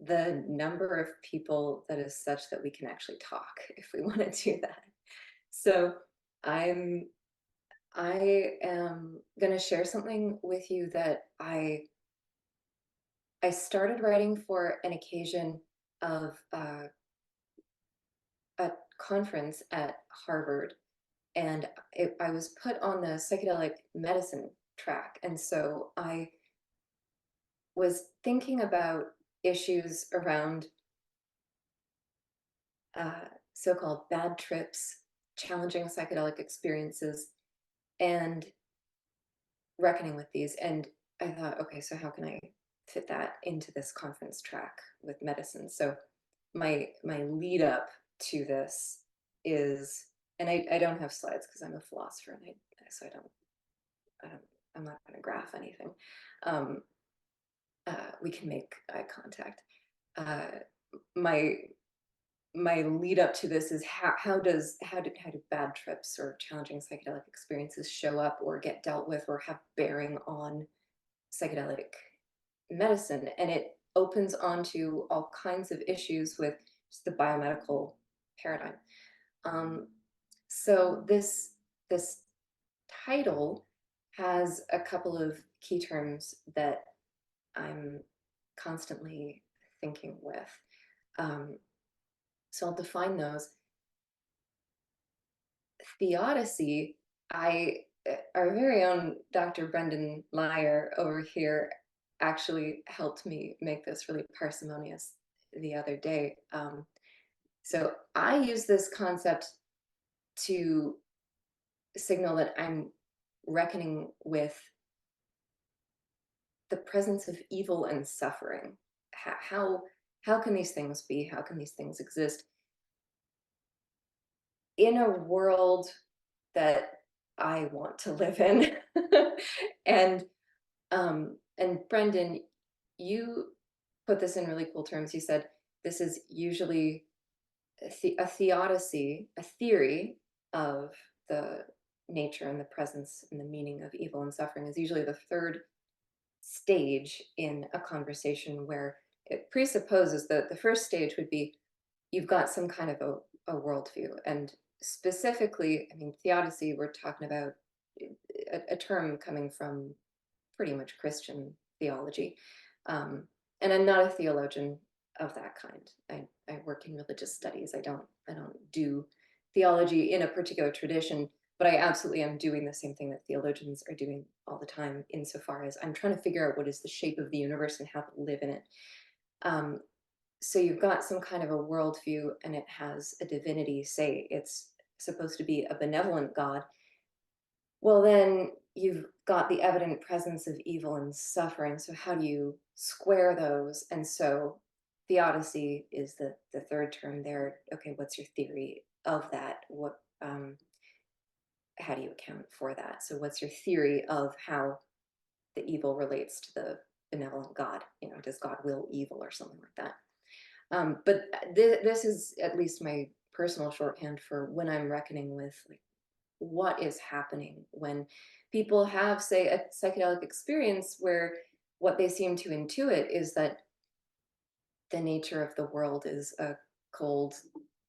the number of people that is such that we can actually talk if we want to do that. So I am going to share something with you that I started writing for an occasion of a conference at Harvard, and I was put on the psychedelic medicine track, and so I was thinking about issues around so-called bad trips, challenging psychedelic experiences, and reckoning with these. And I thought, okay, so how can I fit that into this conference track with medicine? So my lead up to this is, and I don't have slides because I'm a philosopher, and so I'm not going to graph anything. We can make eye contact. My lead up to this is how do bad trips or challenging psychedelic experiences show up or get dealt with or have bearing on psychedelic medicine? And it opens onto all kinds of issues with just the biomedical paradigm. So this title has a couple of key terms that I'm constantly thinking with. So I'll define those. Theodicy, our very own Dr. Brendan Lyer over here actually helped me make this really parsimonious the other day. So I use this concept to signal that I'm reckoning with the presence of evil and suffering. How can these things be? How can these things exist in a world that I want to live in? and Brendan, you put this in really cool terms. You said this is usually a theodicy, a theory of the nature and the presence and the meaning of evil and suffering is usually the third stage in a conversation, where it presupposes that the first stage would be you've got some kind of a worldview. And specifically, I mean, theodicy, we're talking about a term coming from pretty much Christian theology. And I'm not a theologian of that kind. I work in religious studies. I don't do theology in a particular tradition, but I absolutely am doing the same thing that theologians are doing all the time, insofar as I'm trying to figure out what is the shape of the universe and how to live in it. So you've got some kind of a worldview, and it has a divinity. Say it's supposed to be a benevolent God. Well, then you've got the evident presence of evil and suffering. So how do you square those? And so theodicy is the third term there. Okay, what's your theory of that? How do you account for that? So what's your theory of how the evil relates to the benevolent God? Does God will evil or something like that? But this is at least my personal shorthand for when I'm reckoning with, like, what is happening when people have, say, a psychedelic experience where what they seem to intuit is that the nature of the world is a cold,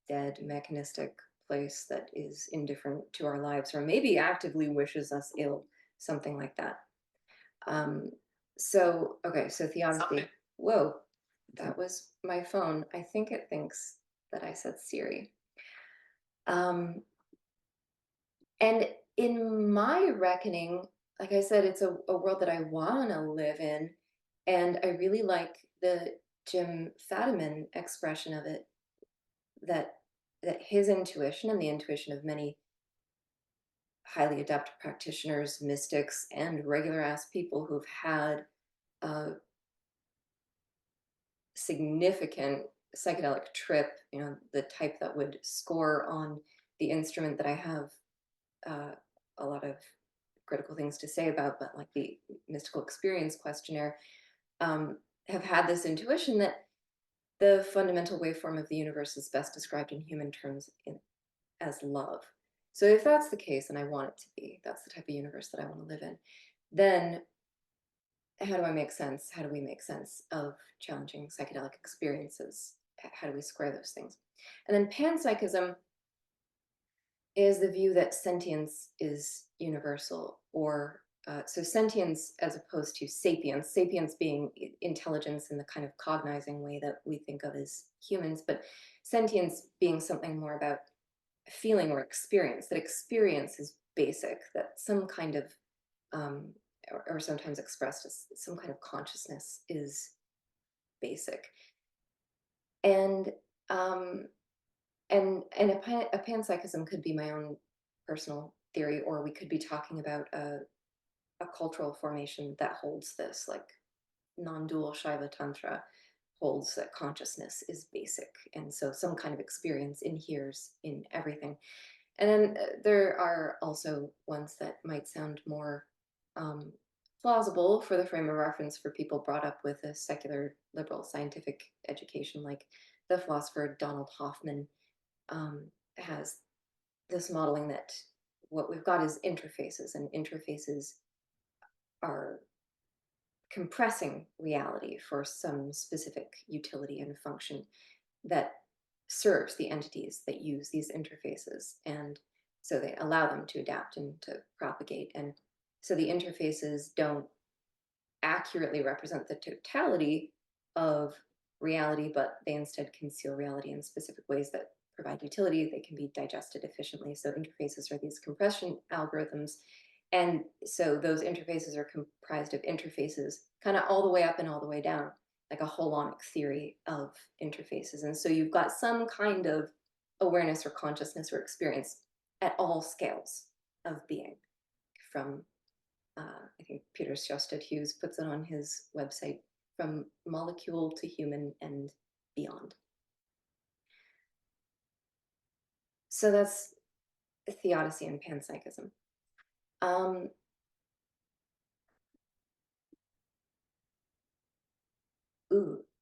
dead, mechanistic place that is indifferent to our lives, or maybe actively wishes us ill, something like that. So theodicy. Whoa, that was my phone. I think it thinks that I said Siri. And in my reckoning, like I said, it's a world that I want to live in. And I really like the Jim Fadiman expression of it, that his intuition and the intuition of many highly adept practitioners, mystics, and regular ass people who've had a significant psychedelic trip, the type that would score on the instrument that I have a lot of critical things to say about, but like the mystical experience questionnaire, have had this intuition that the fundamental waveform of the universe is best described in human terms as love. So if that's the case, and I want it to be, that's the type of universe that I want to live in, then how do I make sense? How do we make sense of challenging psychedelic experiences? How do we square those things? And then panpsychism is the view that sentience is universal, or so sentience as opposed to sapience, sapience being intelligence in the kind of cognizing way that we think of as humans, but sentience being something more about feeling or experience, that experience is basic, that some kind of, um, or sometimes expressed as some kind of consciousness is basic. And um, a panpsychism could be my own personal theory, or we could be talking about a cultural formation that holds this, like non-dual Shaiva Tantra holds that consciousness is basic. And so some kind of experience inheres in everything. And then there are also ones that might sound more um, plausible for the frame of reference for people brought up with a secular liberal scientific education, like the philosopher Donald Hoffman has this modeling that what we've got is interfaces, and interfaces are compressing reality for some specific utility and function that serves the entities that use these interfaces. And so they allow them to adapt and to propagate. And so the interfaces don't accurately represent the totality of reality, but they instead conceal reality in specific ways that provide utility. They can be digested efficiently. So interfaces are these compression algorithms. And so those interfaces are comprised of interfaces kind of all the way up and all the way down, like a holonic theory of interfaces. And so you've got some kind of awareness or consciousness or experience at all scales of being, from I think Peter Sharday Hughes puts it on his website, from molecule to human and beyond. So that's Theodicy and panpsychism.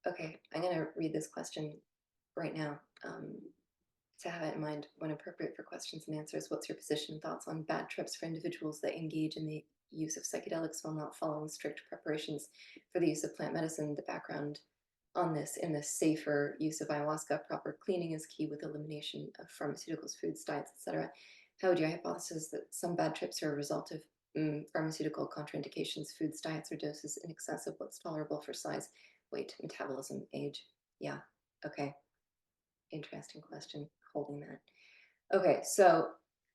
Okay, I'm going to read this question right now to have it in mind when appropriate for questions and answers. What's your position and thoughts on bad trips for individuals that engage in the use of psychedelics while not following strict preparations for the use of plant medicine? The background on this: in the safer use of ayahuasca, proper cleaning is key with elimination of pharmaceuticals, foods, diets, etc. How would you hypothesize that some bad trips are a result of pharmaceutical contraindications, foods, diets, or doses in excess of what's tolerable for size, weight, metabolism, age? Yeah, okay. Interesting question, holding that. Okay, so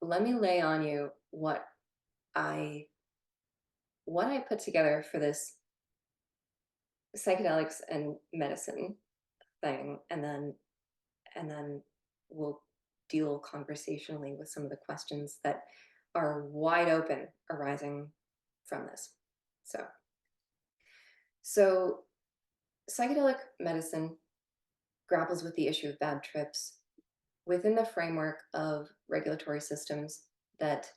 let me lay on you what I put together for this psychedelics and medicine thing, and then we'll deal conversationally with some of the questions that are wide open arising from this. So psychedelic medicine grapples with the issue of bad trips within the framework of regulatory systems that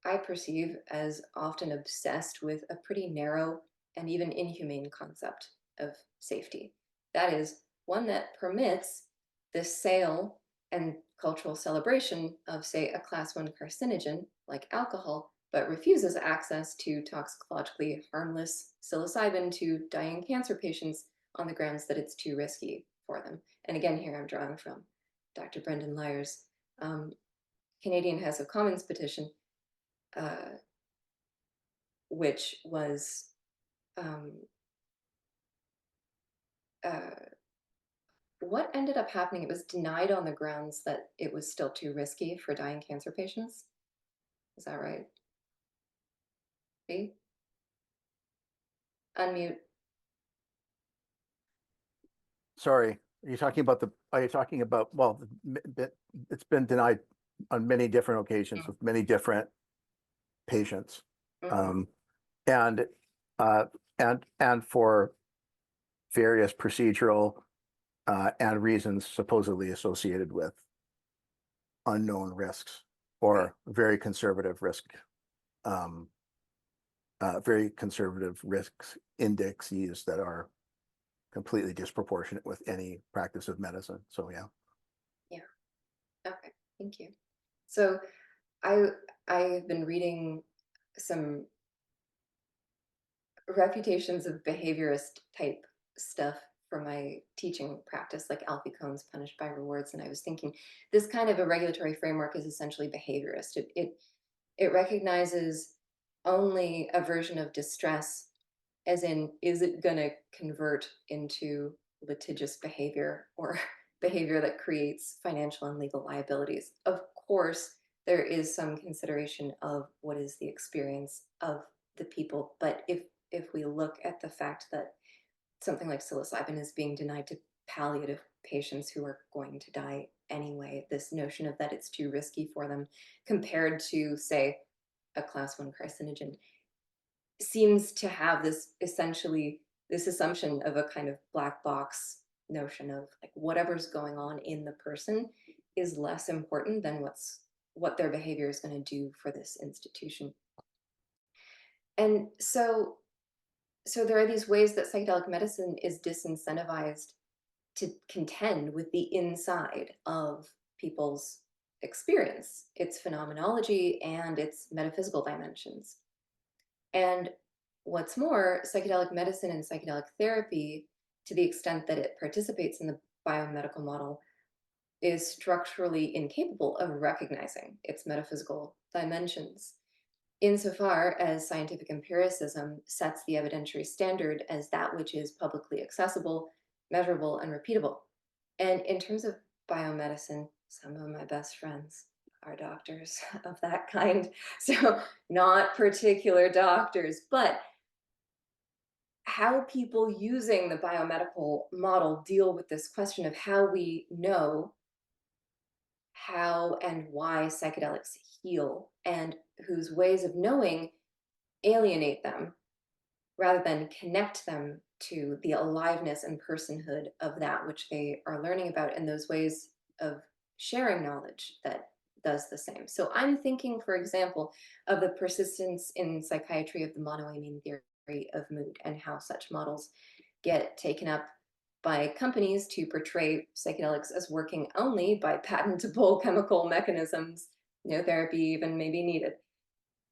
I perceive as often obsessed with a pretty narrow and even inhumane concept of safety. That is, one that permits the sale and cultural celebration of, say, a class 1 carcinogen like alcohol, but refuses access to toxicologically harmless psilocybin to dying cancer patients on the grounds that it's too risky for them. And again, here I'm drawing from Dr. Brendan Lyre's Canadian House of Commons petition, which was what ended up happening. It was denied on the grounds that it was still too risky for dying cancer patients. Is that right? B? Unmute. Sorry, are you talking about, well, it's been denied on many different occasions with many different patients. Mm-hmm. And for various procedural and reasons supposedly associated with unknown risks or very conservative risks indexes that are completely disproportionate with any practice of medicine. So yeah. Okay, thank you. So I've been reading some reputations of behaviorist type stuff for my teaching practice, like Alfie Kohn's Punished by Rewards. And I was thinking this kind of a regulatory framework is essentially behaviorist. It recognizes only a version of distress, as in, is it going to convert into litigious behavior or behavior that creates financial and legal liabilities? Of course, there is some consideration of what is the experience of the people. But if we look at the fact that something like psilocybin is being denied to palliative patients who are going to die anyway, this notion of that it's too risky for them compared to, say, a class 1 carcinogen seems to have this essentially this assumption of a kind of black box notion of like whatever's going on in the person is less important than what their behavior is going to do for this institution. And so there are these ways that psychedelic medicine is disincentivized to contend with the inside of people's experience, its phenomenology and its metaphysical dimensions. And what's more, psychedelic medicine and psychedelic therapy, to the extent that it participates in the biomedical model, is structurally incapable of recognizing its metaphysical dimensions, insofar as scientific empiricism sets the evidentiary standard as that which is publicly accessible, measurable, and repeatable. And in terms of biomedicine, some of my best friends are doctors of that kind. So, not particular doctors, but how people using the biomedical model deal with this question of how we know how and why psychedelics heal, and whose ways of knowing alienate them rather than connect them to the aliveness and personhood of that which they are learning about, and those ways of sharing knowledge that does the same. So I'm thinking, for example, of the persistence in psychiatry of the monoamine theory of mood, and how such models get taken up by companies to portray psychedelics as working only by patentable chemical mechanisms, no therapy even may be needed.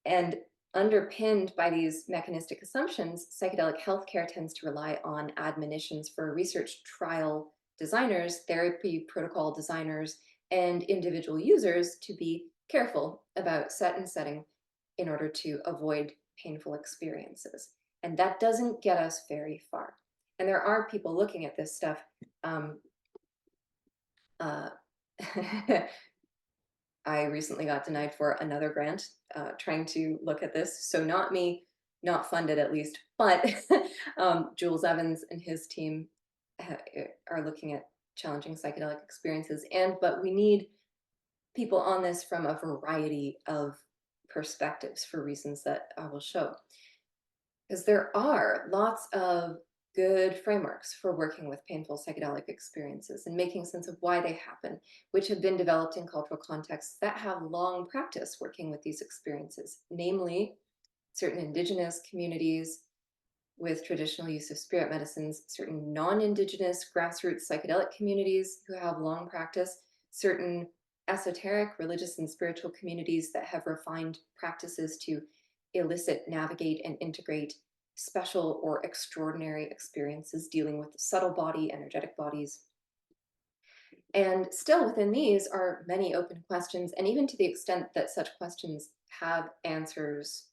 And underpinned by these mechanistic assumptions, psychedelic healthcare tends to rely on admonitions for research trial designers, therapy protocol designers, and individual users to be careful about set and setting in order to avoid painful experiences. And that doesn't get us very far. And there are people looking at this stuff. Uh, I recently got denied for another grant trying to look at this. So not me, not funded at least, but Jules Evans and his team are looking at challenging psychedelic experiences. But we need people on this from a variety of perspectives for reasons that I will show. Because there are lots of good frameworks for working with painful psychedelic experiences and making sense of why they happen, which have been developed in cultural contexts that have long practice working with these experiences, namely certain indigenous communities with traditional use of spirit medicines, certain non-indigenous grassroots psychedelic communities who have long practice, certain esoteric religious and spiritual communities that have refined practices to elicit, navigate, and integrate special or extraordinary experiences dealing with the subtle body, energetic bodies. And still within these are many open questions, and even to the extent that such questions have answers,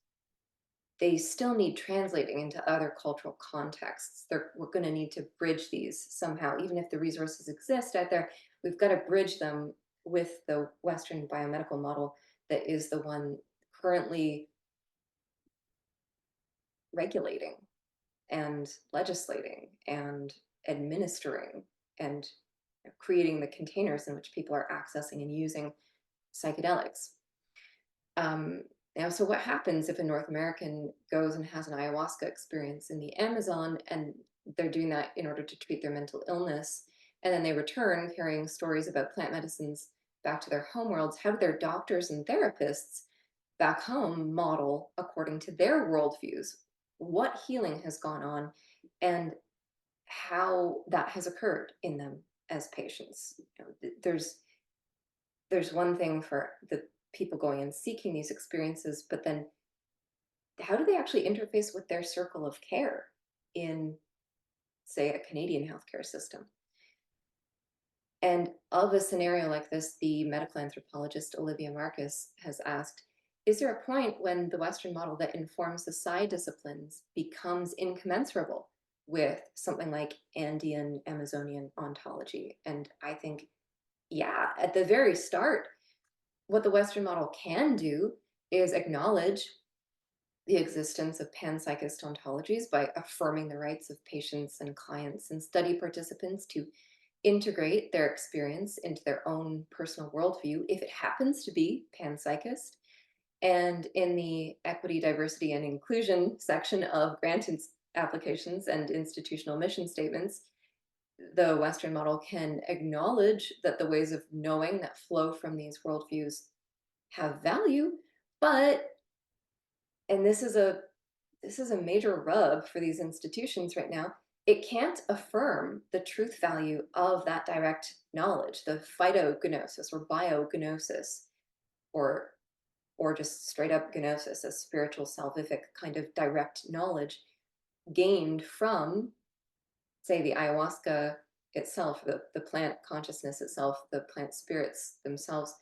they still need translating into other cultural contexts. We're going to need to bridge these somehow. Even if the resources exist out there, we've got to bridge them with the Western biomedical model that is the one currently regulating and legislating and administering and creating the containers in which people are accessing and using psychedelics. Now, so what happens if a North American goes and has an ayahuasca experience in the Amazon, and they're doing that in order to treat their mental illness, and then they return carrying stories about plant medicines back to their homeworlds? How do their doctors and therapists back home model according to their worldviews what healing has gone on and how that has occurred in them as patients? You know, there's one thing for the people going and seeking these experiences, but then how do they actually interface with their circle of care in, say, a Canadian healthcare system? And of a scenario like this, the medical anthropologist Olivia Marcus has asked, is there a point when the Western model that informs the psi disciplines becomes incommensurable with something like Andean Amazonian ontology? And I think, yeah, at the very start, what the Western model can do is acknowledge the existence of panpsychist ontologies by affirming the rights of patients and clients and study participants to integrate their experience into their own personal worldview if it happens to be panpsychist. And in the equity, diversity, and inclusion section of grant applications and institutional mission statements, the Western model can acknowledge that the ways of knowing that flow from these worldviews have value, but, and this is a major rub for these institutions right now, it can't affirm the truth value of that direct knowledge, the phytognosis or biognosis, or or just straight up gnosis, a spiritual salvific kind of direct knowledge gained from, say, the ayahuasca itself, the plant consciousness itself, the plant spirits themselves.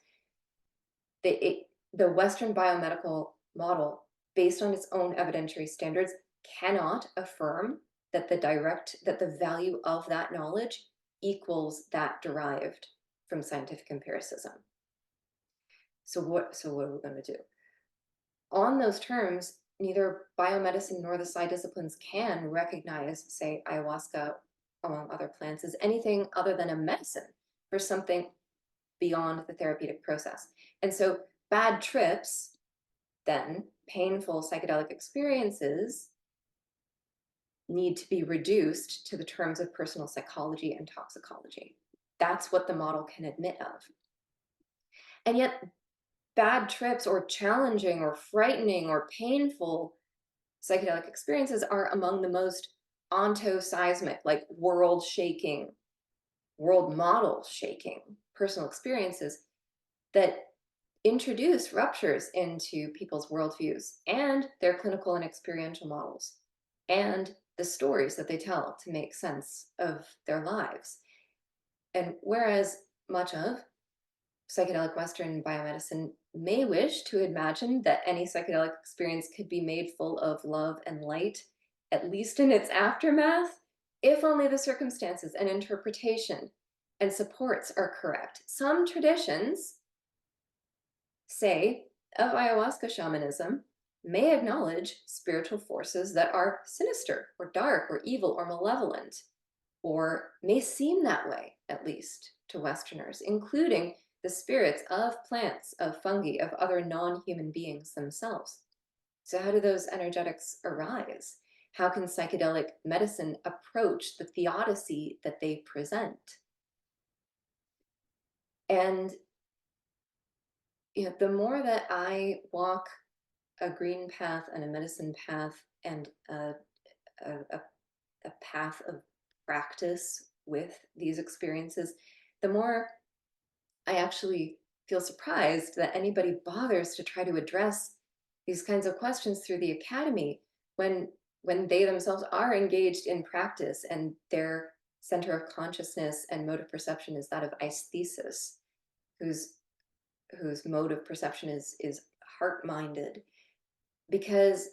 The Western biomedical model, based on its own evidentiary standards, cannot affirm that the value of that knowledge equals that derived from scientific empiricism. So what are we going to do? On those terms, neither biomedicine nor the psi disciplines can recognize, say, ayahuasca, among other plants, as anything other than a medicine for something beyond the therapeutic process. And so bad trips, then painful psychedelic experiences, need to be reduced to the terms of personal psychology and toxicology. That's what the model can admit of. And yet bad trips or challenging or frightening or painful psychedelic experiences are among the most ontoseismic, like world shaking, world model shaking personal experiences that introduce ruptures into people's worldviews and their clinical and experiential models and the stories that they tell to make sense of their lives. And whereas much of psychedelic Western biomedicine may wish to imagine that any psychedelic experience could be made full of love and light, at least in its aftermath, if only the circumstances and interpretation and supports are correct. Some traditions, say, of ayahuasca shamanism, may acknowledge spiritual forces that are sinister or dark or evil or malevolent, or may seem that way, at least, to Westerners, including the spirits of plants, of fungi, of other non-human beings themselves. So how do those energetics arise? How can psychedelic medicine approach the theodicy that they present? And the more that I walk a green path and a medicine path and a path of practice with these experiences, the more I actually feel surprised that anybody bothers to try to address these kinds of questions through the academy when they themselves are engaged in practice and their center of consciousness and mode of perception is that of aesthesis, whose mode of perception is heart-minded. Because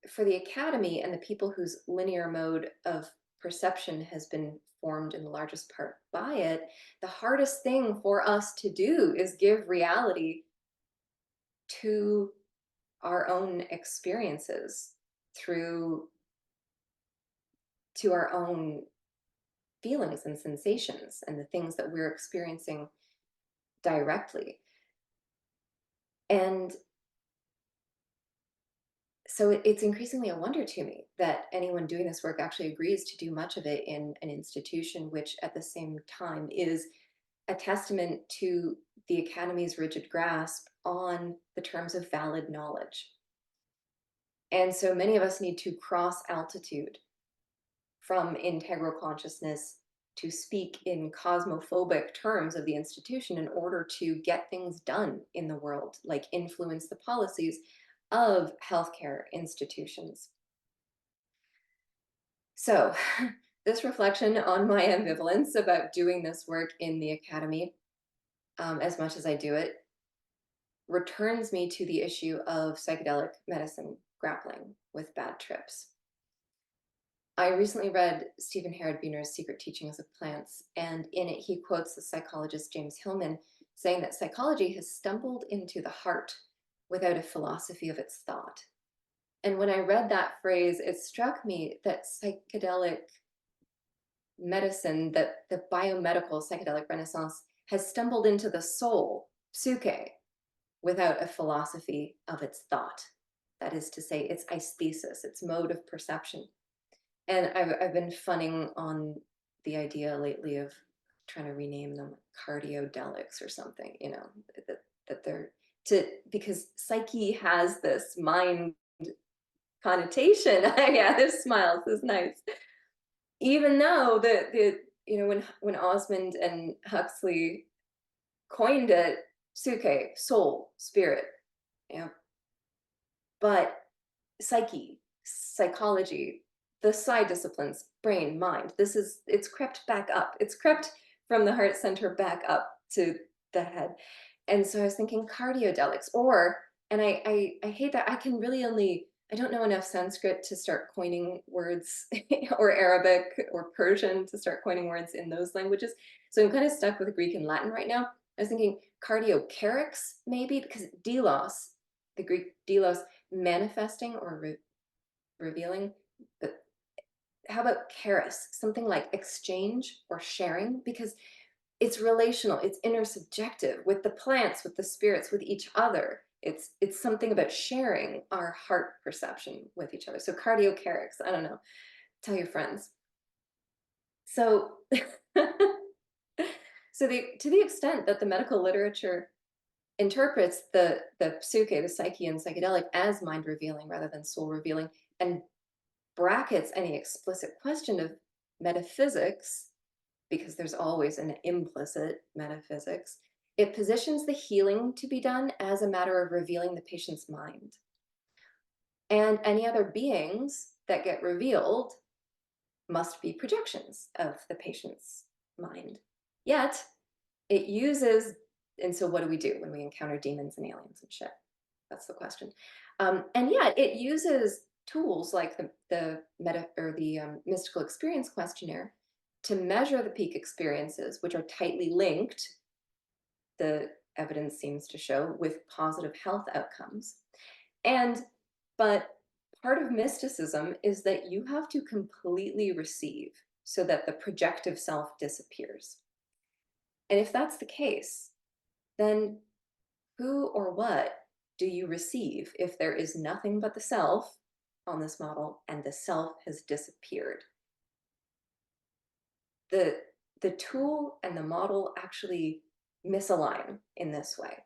for the academy and the people whose linear mode of perception has been formed in the largest part by it, the hardest thing for us to do is give reality to our own experiences through to our own feelings and sensations and the things that we're experiencing directly. And so it's increasingly a wonder to me that anyone doing this work actually agrees to do much of it in an institution which at the same time is a testament to the academy's rigid grasp on the terms of valid knowledge. And so many of us need to cross altitude from integral consciousness to speak in cosmophobic terms of the institution in order to get things done in the world, like influence the policies of healthcare institutions. So, this reflection on my ambivalence about doing this work in the academy, as much as I do it, returns me to the issue of psychedelic medicine grappling with bad trips. I recently read Stephen Herod-Buehner's Secret Teachings of Plants, and in it he quotes the psychologist James Hillman saying that psychology has stumbled into the heart without a philosophy of its thought. And when I read that phrase, it struck me that psychedelic medicine, that the biomedical psychedelic renaissance has stumbled into the soul, psyche, without a philosophy of its thought. That is to say, its aesthesis, its mode of perception. And I've been funning on the idea lately of trying to rename them cardiodelics or something, you know, that they're because psyche has this mind connotation. Yeah, this smiles is nice. Even though you know, when Osmond and Huxley coined it, psyche, soul, spirit, yeah. But psyche, psychology, the side disciplines, brain, mind, it's crept back up. It's crept from the heart center back up to the head. And so I was thinking cardiodelics, and I hate that I can really I don't know enough Sanskrit to start coining words or Arabic or Persian to start coining words in those languages. So I'm kind of stuck with Greek and Latin right now. I was thinking cardiocarics maybe, because delos, the Greek delos, manifesting or revealing. But how about charis, something like exchange or sharing? Because it's relational, it's intersubjective with the plants, with the spirits, with each other. It's something about sharing our heart perception with each other. So cardiocarics, I don't know, tell your friends. So to the extent that the medical literature interprets the psyche, the psyche and psychedelic as mind revealing rather than soul revealing, and brackets any explicit question of metaphysics, because there's always an implicit metaphysics, it positions the healing to be done as a matter of revealing the patient's mind. And any other beings that get revealed must be projections of the patient's mind. Yet, it uses, and so what do we do when we encounter demons and aliens and shit? That's the question. And yet, it uses tools like the mystical experience questionnaire to measure the peak experiences, which are tightly linked, the evidence seems to show, with positive health outcomes. But part of mysticism is that you have to completely receive so that the projective self disappears. And if that's the case, then who or what do you receive if there is nothing but the self on this model and the self has disappeared? The tool and the model actually misalign in this way.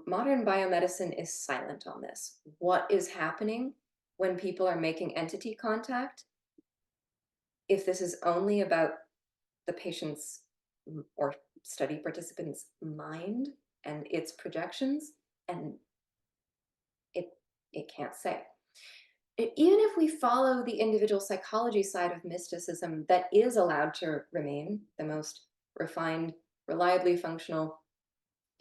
Modern biomedicine is silent on this. What is happening when people are making entity contact? If this is only about the patient's or study participant's mind and its projections, and it can't say. Even if we follow the individual psychology side of mysticism that is allowed to remain the most refined, reliably functional,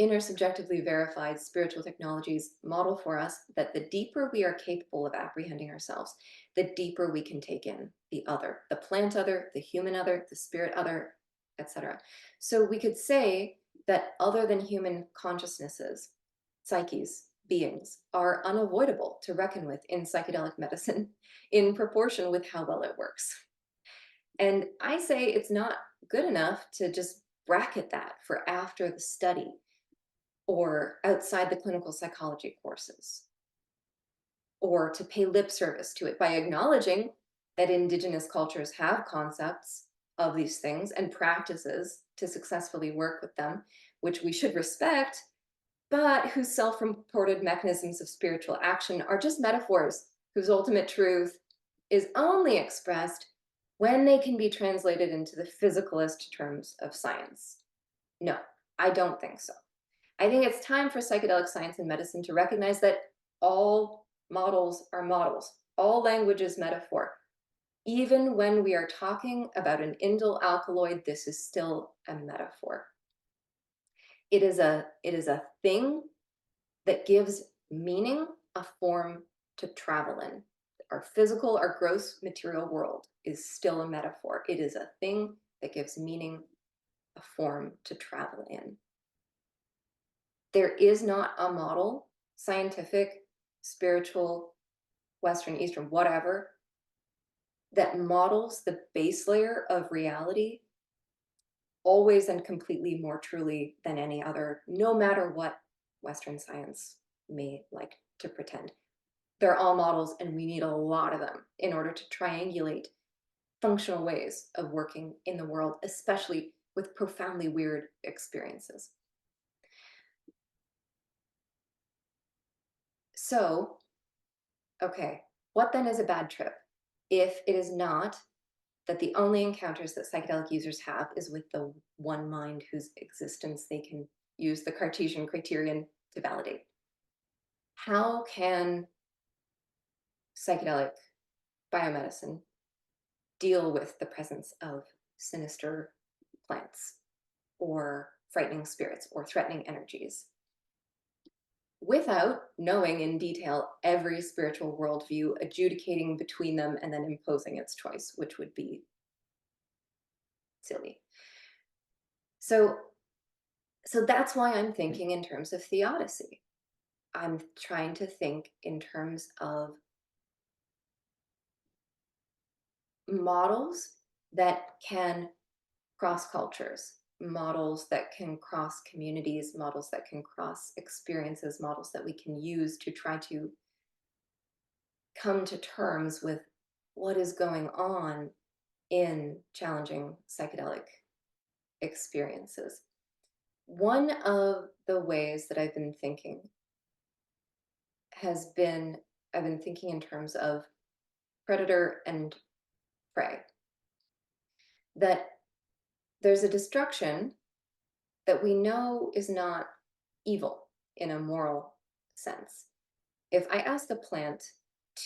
intersubjectively verified spiritual technologies model for us, that the deeper we are capable of apprehending ourselves, the deeper we can take in the other, the plant other, the human other, the spirit other, etc. So we could say that other than human consciousnesses, psyches, beings, are unavoidable to reckon with in psychedelic medicine in proportion with how well it works. And I say it's not good enough to just bracket that for after the study or outside the clinical psychology courses, or to pay lip service to it by acknowledging that indigenous cultures have concepts of these things and practices to successfully work with them, which we should respect, but whose self-reported mechanisms of spiritual action are just metaphors whose ultimate truth is only expressed when they can be translated into the physicalist terms of science. No, I don't think so. I think it's time for psychedelic science and medicine to recognize that All models are models. All language is metaphor. Even when we are talking about an indole alkaloid, this is still a metaphor. It is a thing that gives meaning a form to travel in. Our physical, our gross material world is still a metaphor. It is a thing that gives meaning a form to travel in. There is not a model, scientific, spiritual, Western, Eastern, whatever, that models the base layer of reality always and completely more truly than any other, no matter what Western science may like to pretend. They're all models, and we need a lot of them in order to triangulate functional ways of working in the world, especially with profoundly weird experiences. So, okay, what then is a bad trip? If it is not that the only encounters that psychedelic users have is with the one mind whose existence they can use the Cartesian criterion to validate. How can psychedelic biomedicine deal with the presence of sinister plants or frightening spirits or threatening energies without knowing in detail every spiritual worldview, adjudicating between them, and then imposing its choice, which would be silly. So that's why I'm thinking in terms of theodicy. I'm trying to think in terms of models that can cross cultures, models that can cross communities, models that can cross experiences, models that we can use to try to come to terms with what is going on in challenging psychedelic experiences. One of the ways that I've been thinking has been, I've been thinking in terms of predator and prey, that there's a destruction that we know is not evil in a moral sense. If I ask a plant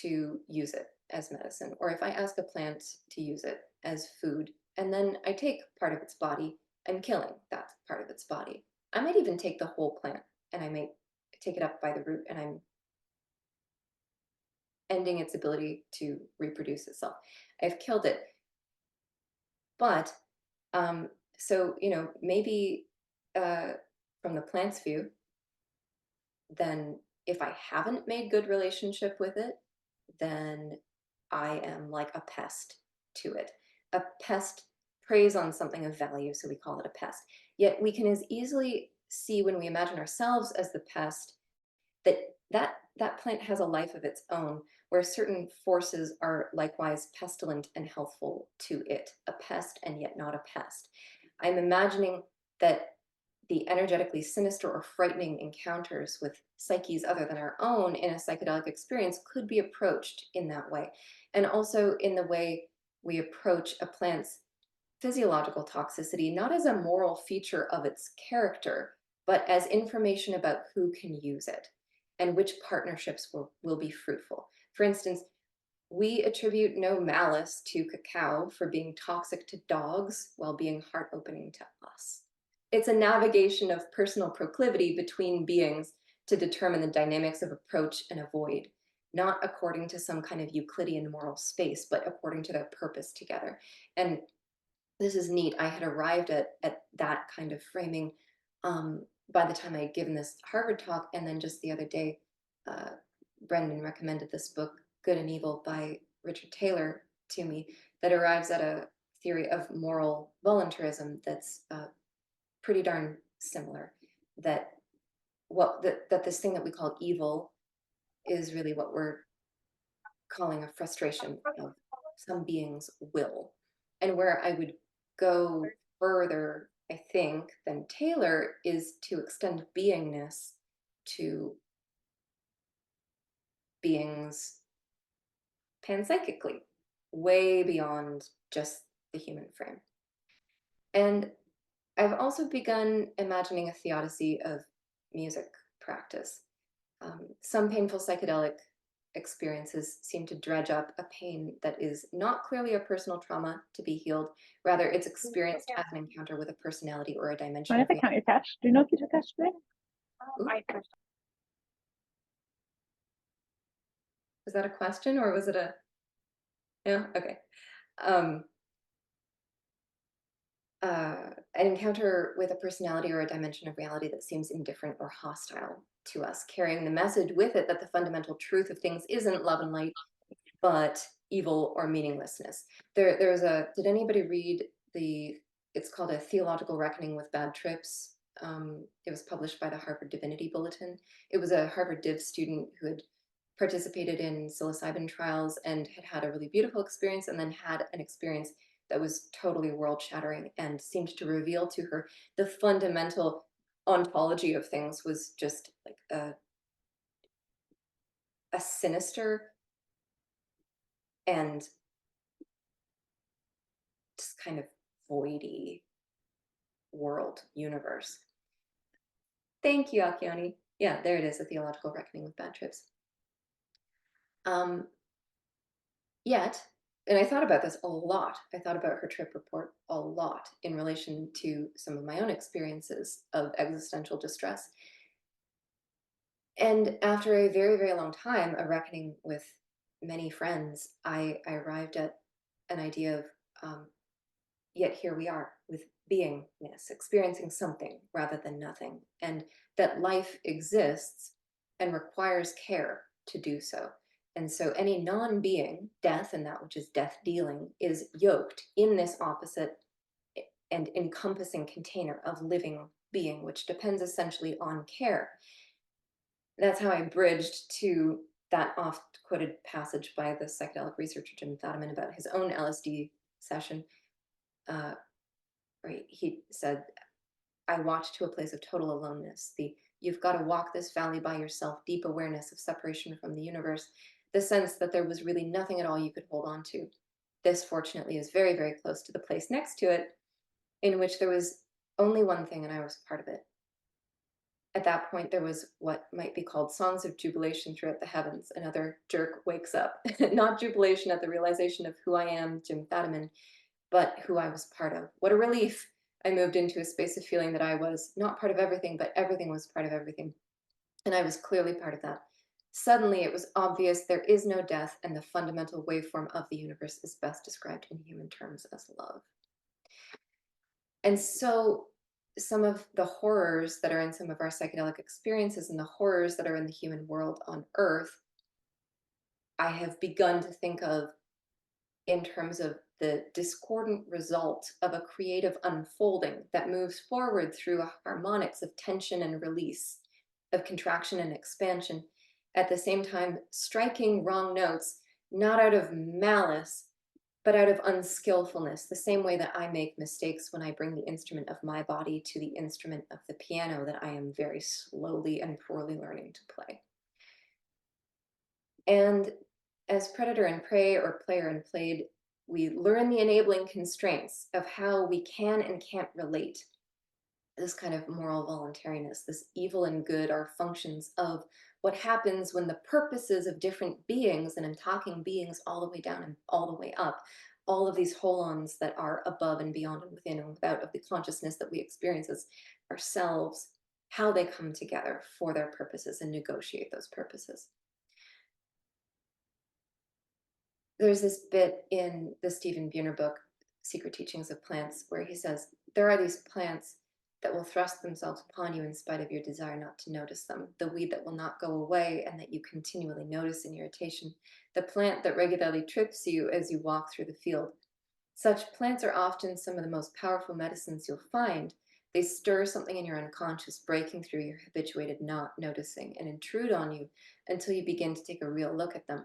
to use it as medicine, or if I ask a plant to use it as food, and then I take part of its body, I'm killing that part of its body. I might even take the whole plant and I might take it up by the root and I'm ending its ability to reproduce itself. I've killed it. But so, maybe from the plant's view, then if I haven't made good relationship with it, then I am like a pest to it. A pest preys on something of value, so we call it a pest. Yet we can as easily see when we imagine ourselves as the pest that that plant has a life of its own, where certain forces are likewise pestilent and healthful to it, a pest and yet not a pest. I'm imagining that the energetically sinister or frightening encounters with psyches other than our own in a psychedelic experience could be approached in that way. And also in the way we approach a plant's physiological toxicity, not as a moral feature of its character, but as information about who can use it and which partnerships will be fruitful. For instance, we attribute no malice to cacao for being toxic to dogs while being heart-opening to us. It's a navigation of personal proclivity between beings to determine the dynamics of approach and avoid, not according to some kind of Euclidean moral space, but according to their purpose together. And this is neat. I had arrived at that kind of framing by the time I had given this Harvard talk, and then just the other day, Brendan recommended this book, Good and Evil by Richard Taylor to me, that arrives at a theory of moral voluntarism that's pretty darn similar. That that this thing that we call evil is really what we're calling a frustration of some being's will. And where I would go further, I think, than Taylor is to extend beingness to beings panpsychically, way beyond just the human frame. And I've also begun imagining a theodicy of music practice. Some painful psychedelic experiences seem to dredge up a pain that is not clearly a personal trauma to be healed. Rather, it's experienced as an encounter with a personality or a dimension Mind of if I count your cash? Do you know if you took cash today? Was that a question or was it a, yeah, okay. Um, an encounter with a personality or a dimension of reality that seems indifferent or hostile to us, carrying the message with it that the fundamental truth of things isn't love and light, but evil or meaninglessness. There's a, did anybody read it's called A Theological Reckoning with Bad Trips. It was published by the Harvard Divinity Bulletin. It was a Harvard Div student who had participated in psilocybin trials and had had a really beautiful experience, and then had an experience that was totally world shattering and seemed to reveal to her the fundamental ontology of things was just like a sinister and just kind of voidy world universe. Thank you, Akiani. Yeah, there it is, A Theological Reckoning with Bad Trips. Yet, and I thought about this a lot, I thought about her trip report a lot in relation to some of my own experiences of existential distress. And after a very, very long time, a reckoning with many friends, I arrived at an idea of, yet here we are with beingness, experiencing something rather than nothing, and that life exists and requires care to do so. And so any non-being, death, and that which is death dealing, is yoked in this opposite and encompassing container of living being, which depends essentially on care. That's how I bridged to that oft-quoted passage by the psychedelic researcher Jim Fadiman about his own LSD session. Right, he said, I walked to a place of total aloneness. You've got to walk this valley by yourself, deep awareness of separation from the universe, the sense that there was really nothing at all you could hold on to. This, fortunately, is very, very close to the place next to it, in which there was only one thing, and I was part of it. At that point, there was what might be called songs of jubilation throughout the heavens. Another jerk wakes up. Not jubilation at the realization of who I am, Jim Fadiman, but who I was part of. What a relief. I moved into a space of feeling that I was not part of everything, but everything was part of everything. And I was clearly part of that. Suddenly it was obvious there is no death, and the fundamental waveform of the universe is best described in human terms as love. And so some of the horrors that are in some of our psychedelic experiences and the horrors that are in the human world on Earth, I have begun to think of in terms of the discordant result of a creative unfolding that moves forward through harmonics of tension and release, of contraction and expansion, at the same time striking wrong notes, not out of malice, but out of unskillfulness, the same way that I make mistakes when I bring the instrument of my body to the instrument of the piano that I am very slowly and poorly learning to play. And as predator and prey, or player and played, we learn the enabling constraints of how we can and can't relate. This kind of moral voluntariness, this evil and good are functions of what happens when the purposes of different beings, and I'm talking beings all the way down and all the way up, all of these holons that are above and beyond and within and without of the consciousness that we experience as ourselves, how they come together for their purposes and negotiate those purposes. There's this bit in the Stephen Buhner book, Secret Teachings of Plants, where he says, there are these plants that will thrust themselves upon you in spite of your desire not to notice them, the weed that will not go away and that you continually notice in irritation, the plant that regularly trips you as you walk through the field. Such plants are often some of the most powerful medicines you'll find. They stir something in your unconscious, breaking through your habituated not noticing, and intrude on you until you begin to take a real look at them.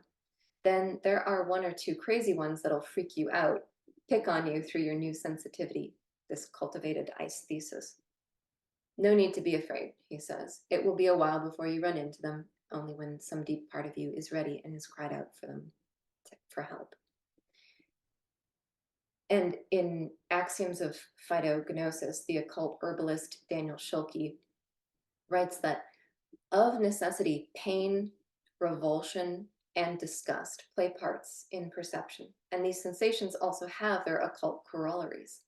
Then there are one or two crazy ones that'll freak you out, pick on you through your new sensitivity, this cultivated aesthesis. No need to be afraid, he says. It will be a while before you run into them, only when some deep part of you is ready and has cried out for them, for help. And in Axioms of Phytognosis, the occult herbalist Daniel Schulke writes that Of necessity, pain, revulsion, and disgust play parts in perception, and these sensations also have their occult corollaries.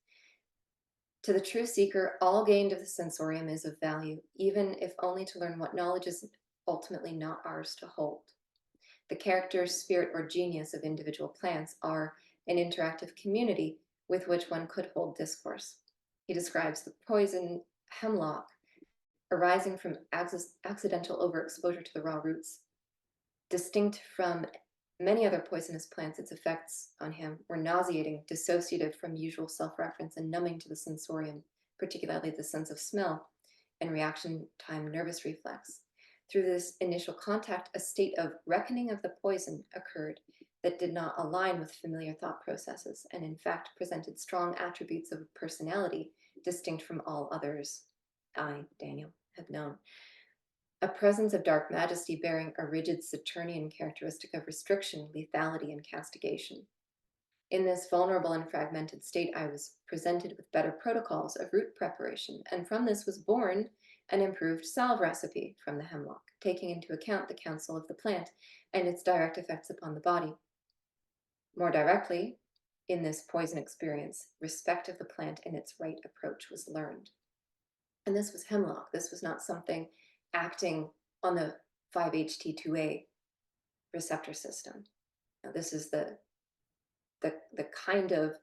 To the true seeker, all gained of the sensorium is of value, even if only to learn what knowledge is ultimately not ours to hold. The character, spirit, or genius of individual plants are an interactive community with which one could hold discourse. He describes the poison hemlock arising from accidental overexposure to the raw roots. Distinct from many other poisonous plants, its effects on him were nauseating, dissociative from usual self-reference, and numbing to the sensorium, particularly the sense of smell and reaction time nervous reflex. Through this initial contact, a state of reckoning of the poison occurred that did not align with familiar thought processes, and in fact presented strong attributes of personality distinct from all others I, Daniel, have known. A presence of dark majesty bearing a rigid Saturnian characteristic of restriction, lethality, and castigation. In this vulnerable and fragmented state, I was presented with better protocols of root preparation, and from this was born an improved salve recipe from the hemlock, taking into account the counsel of the plant and its direct effects upon the body. More directly, in this poison experience, respect of the plant and its right approach was learned. And this was hemlock. This was not something acting on the 5-HT2A receptor system. Now, this is the kind of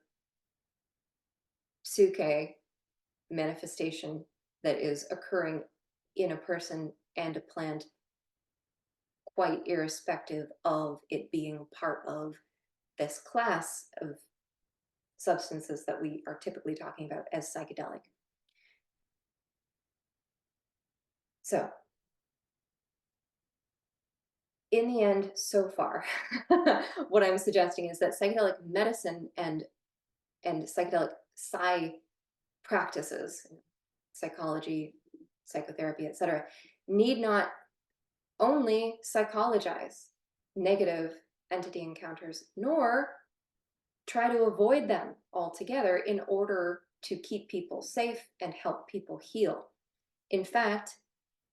psyche manifestation that is occurring in a person and a plant, quite irrespective of it being part of this class of substances that we are typically talking about as psychedelic. So, in the end, so far, what I'm suggesting is that psychedelic medicine and psychedelic psi practices, psychology, psychotherapy, etc., need not only psychologize negative entity encounters, nor try to avoid them altogether in order to keep people safe and help people heal. In fact,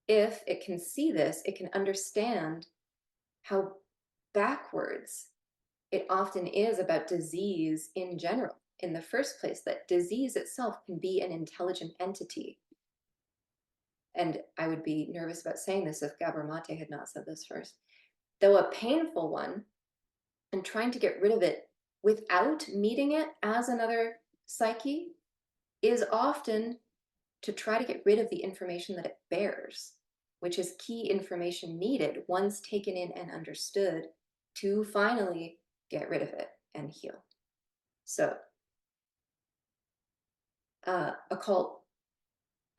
if it can see this, it can understand how backwards it often is about disease in general. In the first place, that disease itself can be an intelligent entity. And I would be nervous about saying this if Gabor Mate had not said this first. Though a painful one, and trying to get rid of it without meeting it as another psyche is often to try to get rid of the information that it bears, which is key information needed once taken in and understood to finally get rid of it and heal. So, occult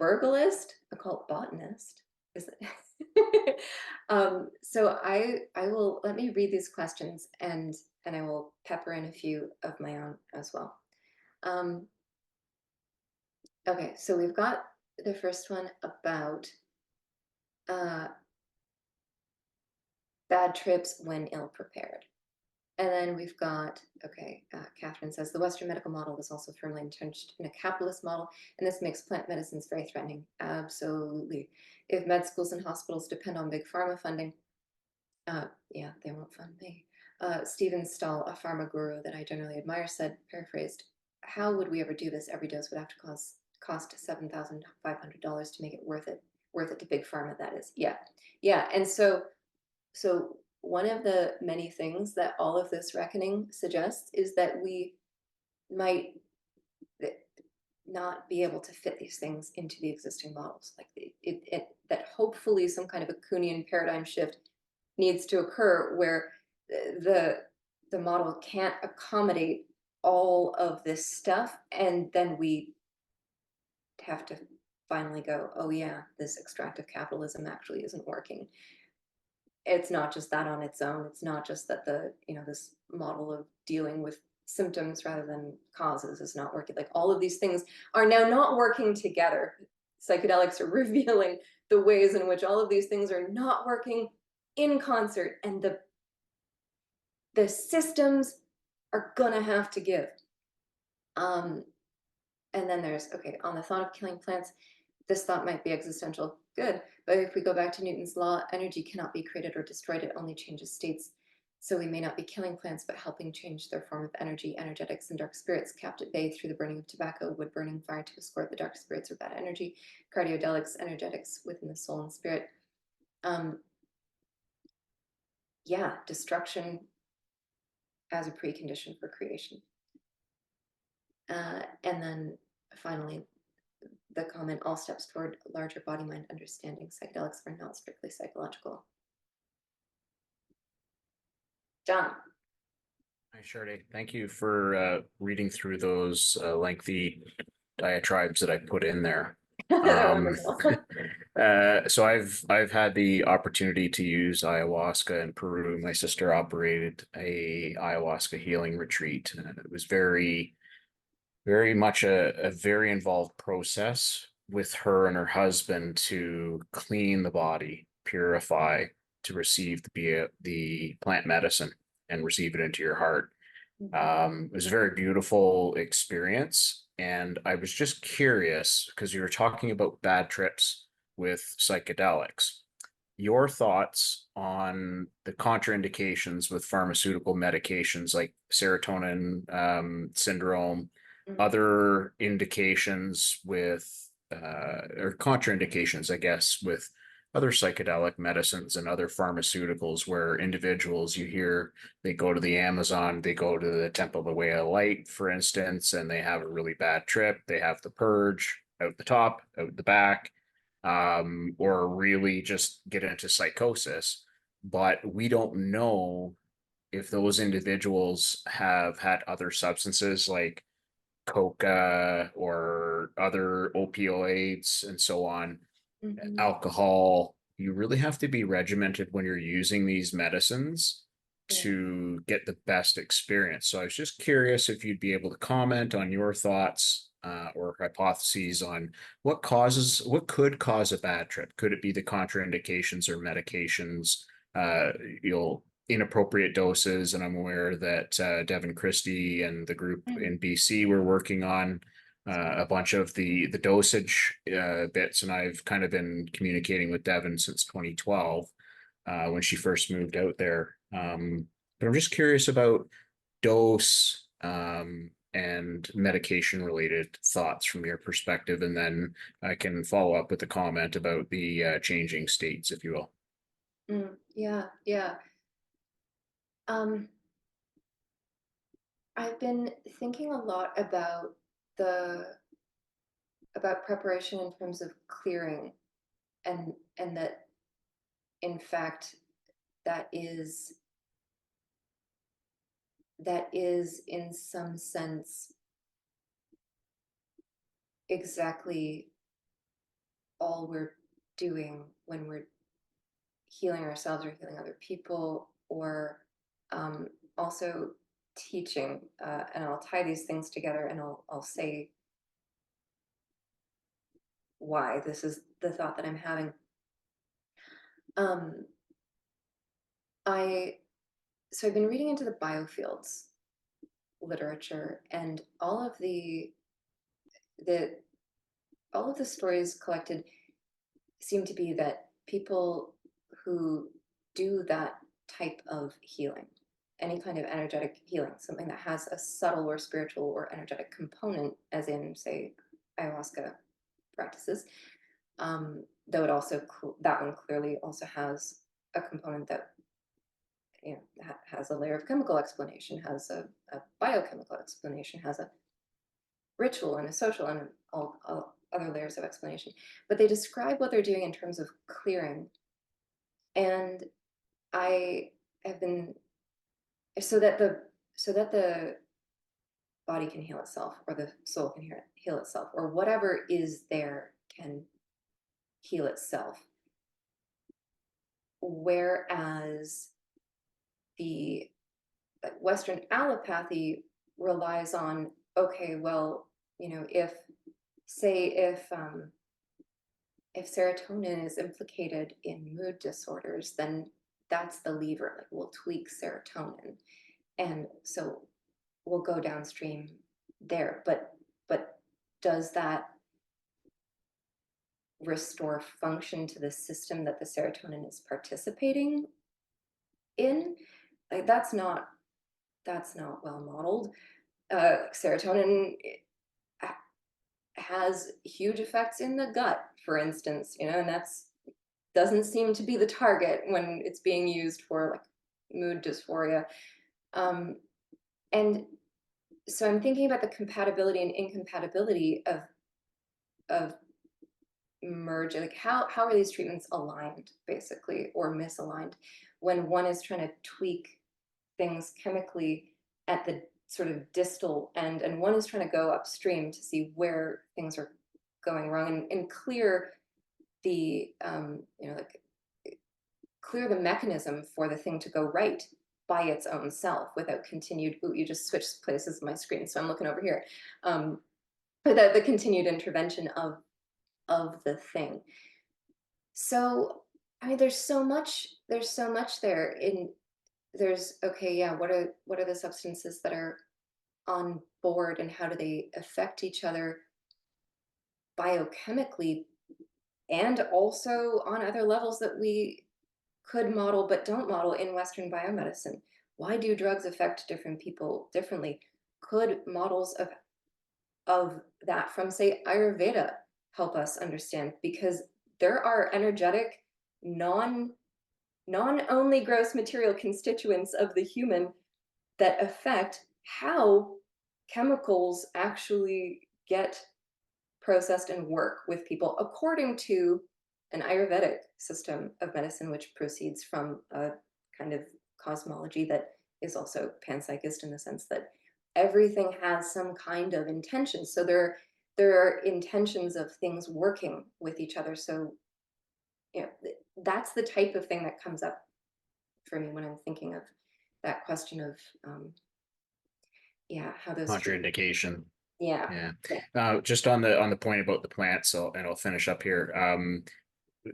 burgalist, occult botanist, is it? So I will, let me read these questions and I will pepper in a few of my own as well. Okay, so we've got the first one about bad trips when ill prepared. And then we've got, okay, Catherine says, the Western medical model is also firmly entrenched in a capitalist model, and this makes plant medicines very threatening. Absolutely. If med schools and hospitals depend on big pharma funding, yeah, they won't fund me. Stephen Stahl, a pharma guru that I generally admire, said, paraphrased, how would we ever do this? Every dose would have to cost $7,500 to make it worth it to big pharma, that is. Yeah, yeah, and so one of the many things that all of this reckoning suggests is that we might not be able to fit these things into the existing models. Like that hopefully some kind of a Kuhnian paradigm shift needs to occur where the model can't accommodate all of this stuff, and then we have to finally go, oh yeah, this extractive capitalism actually isn't working. It's not just that on its own. It's not just that this model of dealing with symptoms rather than causes is not working. Like all of these things are now not working together. Psychedelics are revealing the ways in which all of these things are not working in concert, and the systems are gonna have to give. And then there's, okay, on the thought of killing plants, this thought might be existential. Good. But if we go back to Newton's law, energy cannot be created or destroyed. It only changes states. So we may not be killing plants, but helping change their form of energy. Energetics and dark spirits kept at bay through the burning of tobacco, wood burning, fire to escort the dark spirits or bad energy. Cardiodelics, energetics within the soul and spirit. Yeah, destruction as a precondition for creation. And then finally, the comment, all steps toward larger body-mind understanding. Psychedelics are not strictly psychological. John. Hi, Sharday. Thank you for reading through those lengthy diatribes that I put in there. They're wonderful. So I've had the opportunity to use ayahuasca in Peru. My sister operated a ayahuasca healing retreat, and it was very much a very involved process with her and her husband to clean the body, purify, to receive the plant medicine and receive it into your heart. It was a very beautiful experience. And I was just curious because you were talking about bad trips with psychedelics. Your thoughts on the contraindications with pharmaceutical medications like serotonin syndrome, other indications with, or contraindications, I guess, with other psychedelic medicines and other pharmaceuticals where individuals you hear they go to the Amazon, they go to the Temple of the Way of Light, for instance, and they have a really bad trip. They have the purge out the top, out the back, or really just get into psychosis. But we don't know if those individuals have had other substances like coca or other opioids and so on, alcohol. You really have to be regimented when you're using these medicines to get the best experience. So I was just curious if you'd be able to comment on your thoughts or hypotheses on what could cause a bad trip. Could it be the contraindications or medications, inappropriate doses? And I'm aware that Devin Christie and the group in BC were working on a bunch of the dosage bits, and I've kind of been communicating with Devin since 2012 when she first moved out there. But I'm just curious about dose and medication related thoughts from your perspective, and then I can follow up with a comment about the changing states, if you will. Yeah. I've been thinking a lot about preparation in terms of clearing, and that in fact that is in some sense exactly all we're doing when we're healing ourselves or healing other people, or also teaching. And I'll tie these things together, and I'll say why this is the thought that I'm having. So I've been reading into the biofields literature, and all of the stories collected seem to be that people who do that type of healing, any kind of energetic healing, something that has a subtle or spiritual or energetic component, as in, say, ayahuasca practices, though it also, that one clearly also has a component that has a layer of chemical explanation, has a biochemical explanation, has a ritual and a social and all other layers of explanation. But they describe what they're doing in terms of clearing. And I have been, so that the body can heal itself, or the soul can heal itself, or whatever is there can heal itself. Whereas the Western allopathy relies on, okay, well, if serotonin is implicated in mood disorders, then that's the lever. Like, we'll tweak serotonin, and so we'll go downstream there. But does that restore function to the system that the serotonin is participating in. Like that's not well modeled. Serotonin has huge effects in the gut, for instance, and that's doesn't seem to be the target when it's being used for like mood dysphoria. And so I'm thinking about the compatibility and incompatibility of merge, like how are these treatments aligned basically, or misaligned, when one is trying to tweak things chemically at the sort of distal end, and one is trying to go upstream to see where things are going wrong and clear the like clear the mechanism for the thing to go right by its own self without continued, ooh, you just switched places on my screen, so I'm looking over here. But the continued intervention of the thing. So, I mean, there's so much there in, there's, okay, yeah, what are the substances that are on board and how do they affect each other biochemically, and also on other levels that we could model but don't model in Western biomedicine. Why do drugs affect different people differently? Could models of that from, say, Ayurveda help us understand? Because there are energetic, non-only gross material constituents of the human that affect how chemicals actually get processed and work with people according to an Ayurvedic system of medicine, which proceeds from a kind of cosmology that is also panpsychist, in the sense that everything has some kind of intention. So there are intentions of things working with each other. So that's the type of thing that comes up for me when I'm thinking of that question of how those Contraindication. yeah. Just on the point about the plants, and I'll finish up here.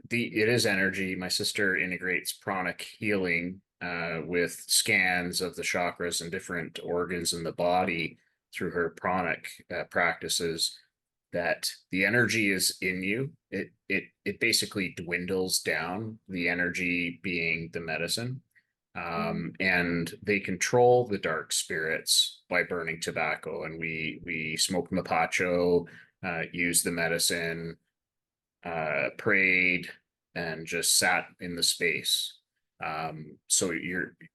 It is energy. My sister integrates pranic healing with scans of the chakras and different organs in the body through her pranic practices. That the energy is in you. It basically dwindles down, the energy being the medicine. And they control the dark spirits by burning tobacco, and we smoke mapacho, used the medicine, prayed, and just sat in the space. So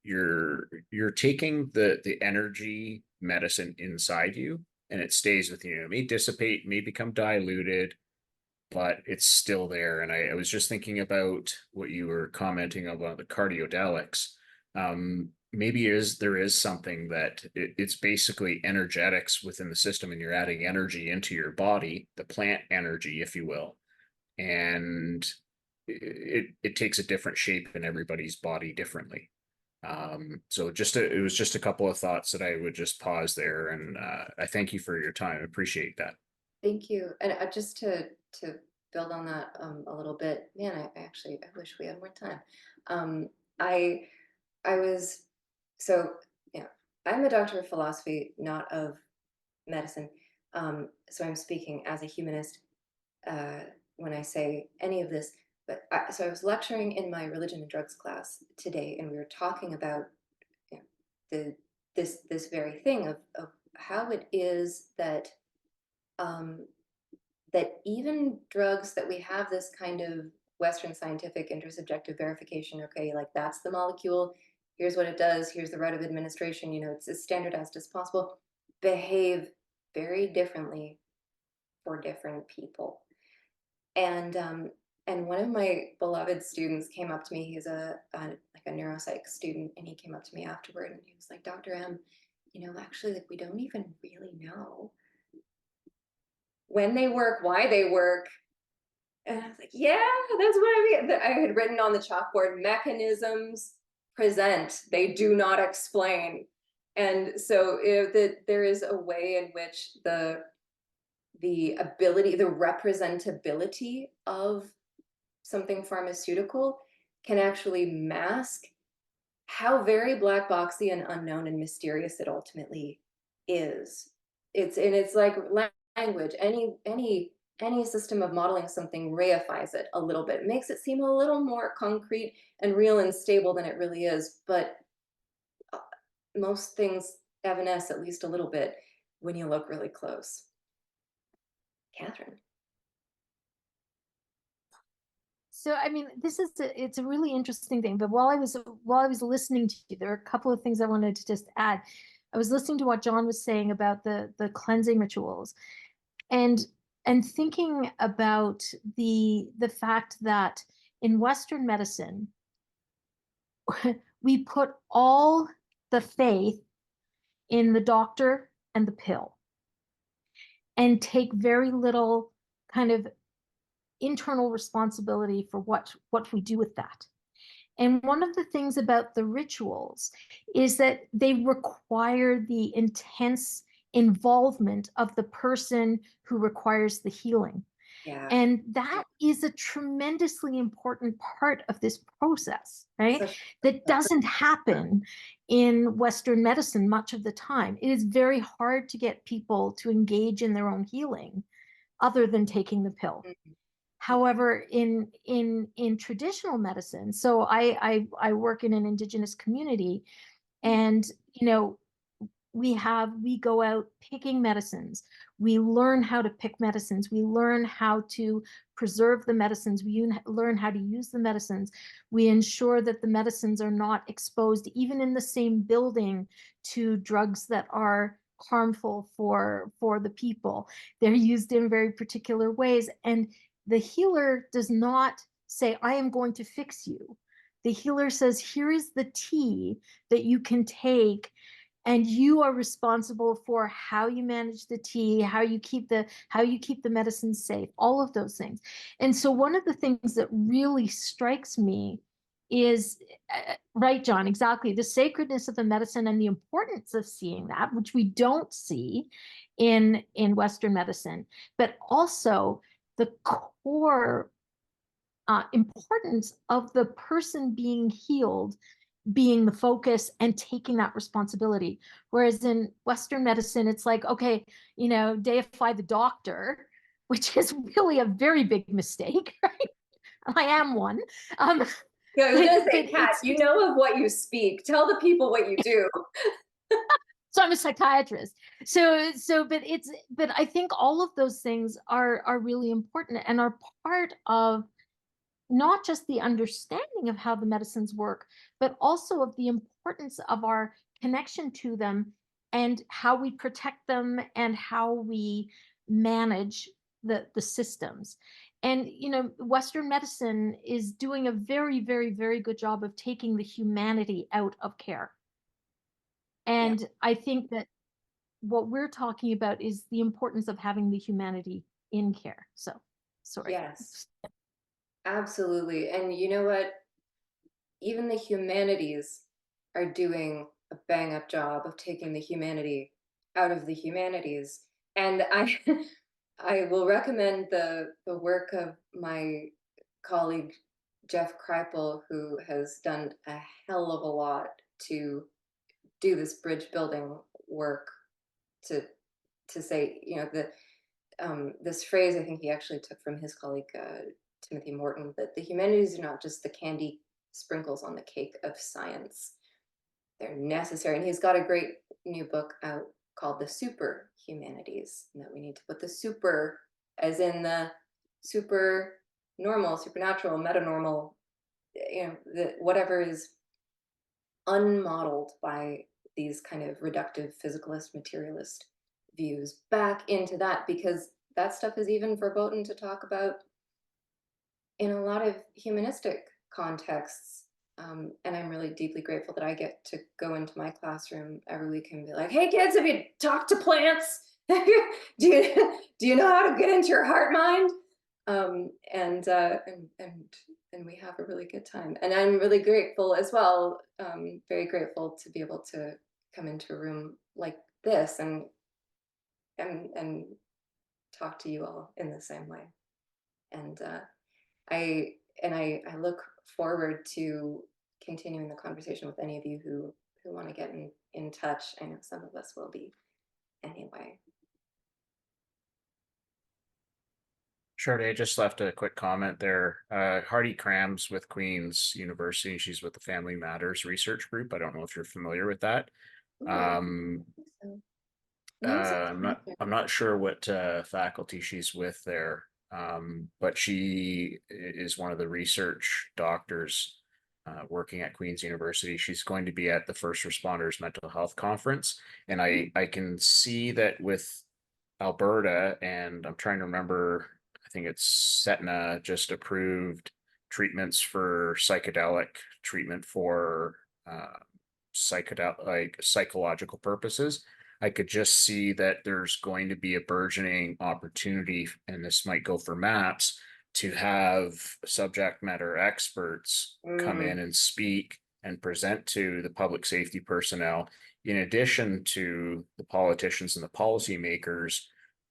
you're taking the energy medicine inside you, and it stays with you. It may dissipate, may become diluted, but it's still there. And I was just thinking about what you were commenting about the cardiodelics. Maybe there is something that it's basically energetics within the system, and you're adding energy into your body, the plant energy, if you will. And it takes a different shape in everybody's body differently. So it was just a couple of thoughts that I would just pause there, and I thank you for your time. I appreciate that. Thank you. And just to build on that a little bit, man, I wish we had more time. I was, so I'm a doctor of philosophy, not of medicine. So I'm speaking as a humanist when I say any of this. But so I was lecturing in my religion and drugs class today, and we were talking about this very thing of how it is that that even drugs that we have this kind of Western scientific intersubjective verification, okay, like that's the molecule, here's what it does, here's the route of administration, it's as standardized as possible, behave very differently for different people. And one of my beloved students came up to me. He's like a neuropsych student, and he came up to me afterward, and he was like, "Dr. M, actually, like, we don't even really know when they work, why they work." And I was like, "Yeah, that's what I mean." I had written on the chalkboard, "Mechanisms present, they do not explain." And so there is a way in which the ability, the representability of something pharmaceutical can actually mask how very black boxy and unknown and mysterious it ultimately is. It's like language. Any any system of modeling something reifies it a little bit, makes it seem a little more concrete and real and stable than it really is. But most things evanesce at least a little bit when you look really close. Catherine. So, I mean, it's a really interesting thing. But while I was listening to you, there are a couple of things I wanted to just add. I was listening to what John was saying about the cleansing rituals, and thinking about the fact that in Western medicine, we put all the faith in the doctor and the pill, and take very little kind of internal responsibility for what we do with that. And one of the things about the rituals is that they require the intense involvement of the person who requires the healing. Yeah. And that is a tremendously important part of this process, right? That doesn't happen in Western medicine much of the time. It is very hard to get people to engage in their own healing other than taking the pill. Mm-hmm. However, in traditional medicine, so I work in an Indigenous community, and we go out picking medicines. We learn how to pick medicines. We learn how to preserve the medicines. We learn how to use the medicines. We ensure that the medicines are not exposed, even in the same building, to drugs that are harmful for the people. They're used in very particular ways. And the healer does not say, I am going to fix you. The healer says, here is the tea that you can take, and you are responsible for how you manage the tea, how you keep the medicine safe, all of those things. And so one of the things that really strikes me is, right, John, exactly, the sacredness of the medicine and the importance of seeing that, which we don't see in Western medicine, but also the core importance of the person being healed being the focus and taking that responsibility. Whereas in Western medicine, it's like, okay, deify the doctor, which is really a very big mistake, right? I am one. Yeah, I was going to say, Kat, you know of what you speak. Tell the people what you do. So I'm a psychiatrist. But I think all of those things are really important and are part of not just the understanding of how the medicines work, but also of the importance of our connection to them and how we protect them and how we manage the systems. And, Western medicine is doing a very, very, very good job of taking the humanity out of care. And yeah. I think that what we're talking about is the importance of having the humanity in care. So, sorry. Yes. Absolutely. And you know what? Even the humanities are doing a bang up job of taking the humanity out of the humanities. And I will recommend the work of my colleague, Jeff Kripal, who has done a hell of a lot to do this bridge building work to say, this phrase I think he actually took from his colleague, Timothy Morton, that the humanities are not just the candy sprinkles on the cake of science. They're necessary. And he's got a great new book out called The Super Humanities, and that we need to put the super as in the super normal, supernatural, metanormal, whatever is unmodeled by these kind of reductive, physicalist, materialist views back into that, because that stuff is even verboten to talk about in a lot of humanistic contexts. And I'm really deeply grateful that I get to go into my classroom every week and be like, hey kids, have you talked to plants? do you know how to get into your heart mind? And we have a really good time. And I'm really grateful as well, very grateful to be able to come into a room like this and talk to you all in the same way. And I look forward to continuing the conversation with any of you who want to get in touch. I know some of us will be anyway. Sharday just left a quick comment there. Hardy Crams with Queen's University. She's with the Family Matters Research Group. I don't know if you're familiar with that. Ooh, I Um, think so. Name's I'm not sure what faculty she's with there, but she is one of the research doctors working at Queen's University. She's going to be at the First Responders Mental Health Conference, and I can see that with Alberta, and I'm trying to remember, I think it's Setna just approved treatments for psychedelic treatment for psychological purposes. I could just see that there's going to be a burgeoning opportunity, and this might go for MAPS, to have subject matter experts come in and speak and present to the public safety personnel, in addition to the politicians and the policymakers,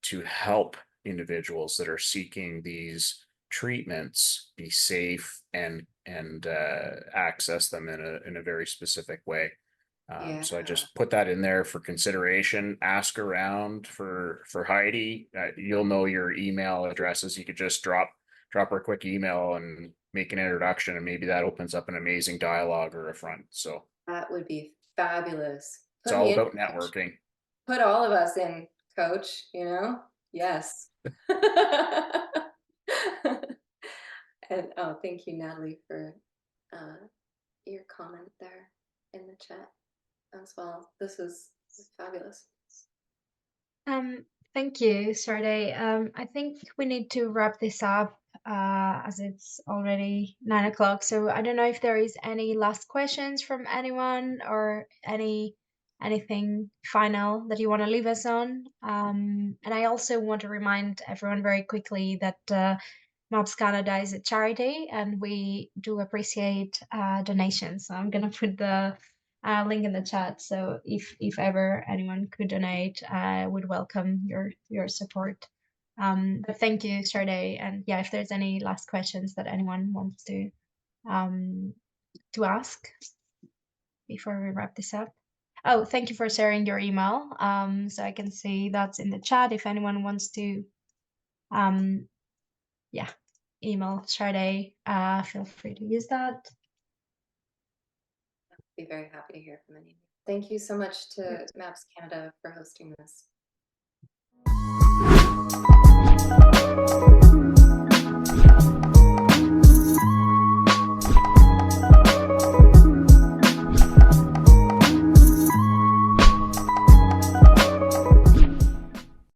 to help individuals that are seeking these treatments be safe and access them in a very specific way. So I just put that in there for consideration. Ask around for Heidi. You'll know your email addresses. You could just drop her a quick email and make an introduction, and maybe that opens up an amazing dialogue or a front. So That would be fabulous. it's Put all me in, about coach. networking. Put all of us in, coach, you know? Yes. And oh, thank you, Natalie, for your comment there in the chat as well. This is fabulous. Thank you, Sharday. I think we need to wrap this up as it's already 9 o'clock. So I don't know if there is any last questions from anyone or anything final that you want to leave us on. And I also want to remind everyone very quickly that MAPS Canada is a charity, and we do appreciate donations. So I'm gonna put the link in the chat. So if ever anyone could donate, I would welcome your support. But thank you, Sharday. And yeah, if there's any last questions that anyone wants to ask before we wrap this up. Oh, thank you for sharing your email. So I can see that's in the chat. If anyone wants to, yeah, email Sharday, feel free to use that. Be very happy to hear from any of you. Thank you so much to MAPS Canada for hosting this.